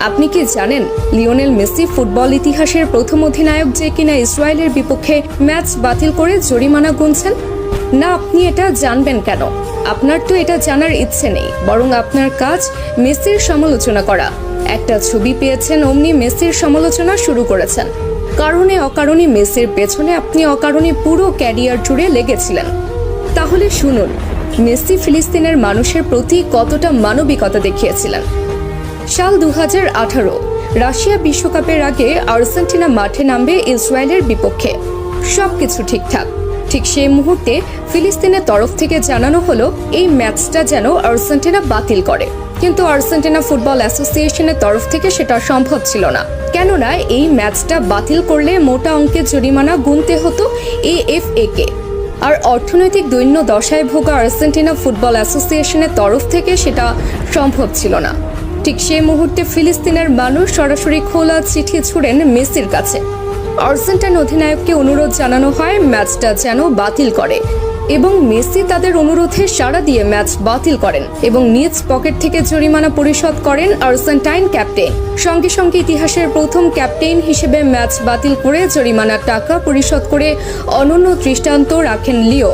আপনি কি জানেন লিওনেল মেসি ফুটবল ইতিহাসের প্রথম অধিনায়ক যে কিনা ইসরায়েলের বিপক্ষে ম্যাচ বাতিল করে জরিমানা গুনছেন? না, আপনি এটা জানবেন কেন? আপনার তো এটা জানার ইচ্ছে নেই, বরং আপনার কাজ মেসির সমালোচনা করা। একটা ছবি পেয়েছেন, অমনি মেসির সমালোচনা শুরু করেছেন। কারণে অকারণে মেসির পেছনে আপনি অকারণে পুরো ক্যারিয়ার জুড়ে লেগেছিলেন। তাহলে শুনুন, মেসি ফিলিস্তিনের মানুষের প্রতি কতটা মানবিকতা দেখিয়েছিলেন। সাল 2018 রাশিয়া বিশ্বকাপের আগে আর্জেন্টিনা মাঠে নামবে ইসরায়েলের বিপক্ষে। সবকিছু ঠিকঠাক। ঠিক সেই মুহূর্তে ফিলিস্তিনের তরফ থেকে জানানো হলো এই ম্যাচটা যেন আর্জেন্টিনা বাতিল করে। কিন্তু আর্জেন্টিনা ফুটবল অ্যাসোসিয়েশনের তরফ থেকে সেটা সম্ভব ছিল না, কেননা এই ম্যাচটা বাতিল করলে মোটা অঙ্কের জরিমানা গুনতে হতো AFA কে। আর অর্থনৈতিক দৈন্য দশায় ভোগা আর্জেন্টিনা ফুটবল অ্যাসোসিয়েশনের তরফ থেকে সেটা সম্ভব ছিল না। ঠিক সেই মুহূর্তে ফিলিস্তিনের মানুষ সরাসরি খোলা চিঠি ছুড়েন মেসির কাছে। আর্জেন্টাইন অধিনায়ককে অনুরোধ জানানো হয় ম্যাচটা যেন বাতিল করে, এবং মেসি তাদের অনুরোধে সাড়া দিয়ে ম্যাচ বাতিল করেন এবং নিজ পকেট থেকে জরিমানা পরিশোধ করেন আর্জেন্টাইন ক্যাপ্টেন। সঙ্গে সঙ্গে ইতিহাসের প্রথম ক্যাপ্টেন হিসেবে ম্যাচ বাতিল করে জরিমানার টাকা পরিশোধ করে অনন্য দৃষ্টান্ত রাখেন লিও।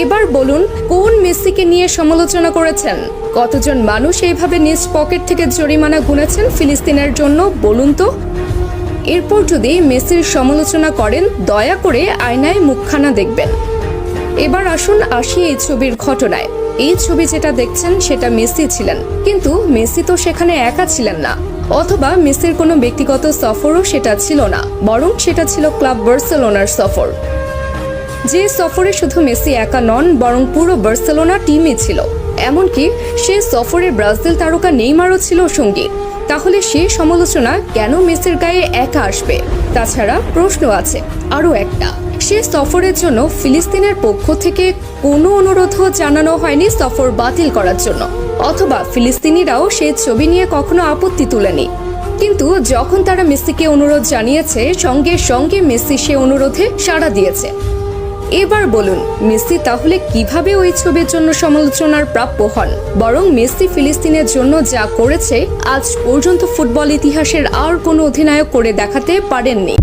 এবার বলুন, কোন মেসিকে নিয়ে সমালোচনা করেছেন? কতজন মানুষ এইভাবে নিজ পকেট থেকে জরিমানা গুনেছেন ফিলিস্তিনের জন্য, বলুন তো? এরপর যদি মেসির সমালোচনা করেন, দয়া করে আয়নায় মুখখানা দেখবেন। এবার আসি এই ছবির ঘটনায়। এই ছবি যেটা দেখছেন সেটা মেসি ছিলেন, কিন্তু মেসি তো সেখানে একা ছিলেন না, অথবা মেসির কোনো ব্যক্তিগত সফরও সেটা ছিল না, বরং সেটা ছিল ক্লাব বার্সেলোনার সফর। যে সফরে শুধু মেসি একা নন, বরং পুরো বার্সেলোনা টিমই ছিল। এমনকি সে সফরে ব্রাজিল তারকা নেইমারও ছিল সঙ্গী। তাহলে সে সমালোচনা কেন মেসির গায়ে একা আসবে? তাছাড়া প্রশ্ন আছে আরও একটা, সে সফরের জন্য ফিলিস্তিনের পক্ষ থেকে কোনো অনুরোধও জানানো হয়নি সফর বাতিল করার জন্য, অথবা ফিলিস্তিনিরাও সেই ছবি নিয়ে কখনো আপত্তি তুলেনি। কিন্তু যখন তারা মেসিকে অনুরোধ জানিয়েছে, সঙ্গে সঙ্গে মেসি সে অনুরোধে সাড়া দিয়েছে। এবার বলুন, মেসি তাহলে কিভাবে ওই ছবির জন্য সমালোচনার প্রাপ্য হন? বরং মেসি ফিলিস্তিনের জন্য যা করেছে আজ পর্যন্ত ফুটবল ইতিহাসের আর কোনো অধিনায়ক করে দেখাতে পারেননি।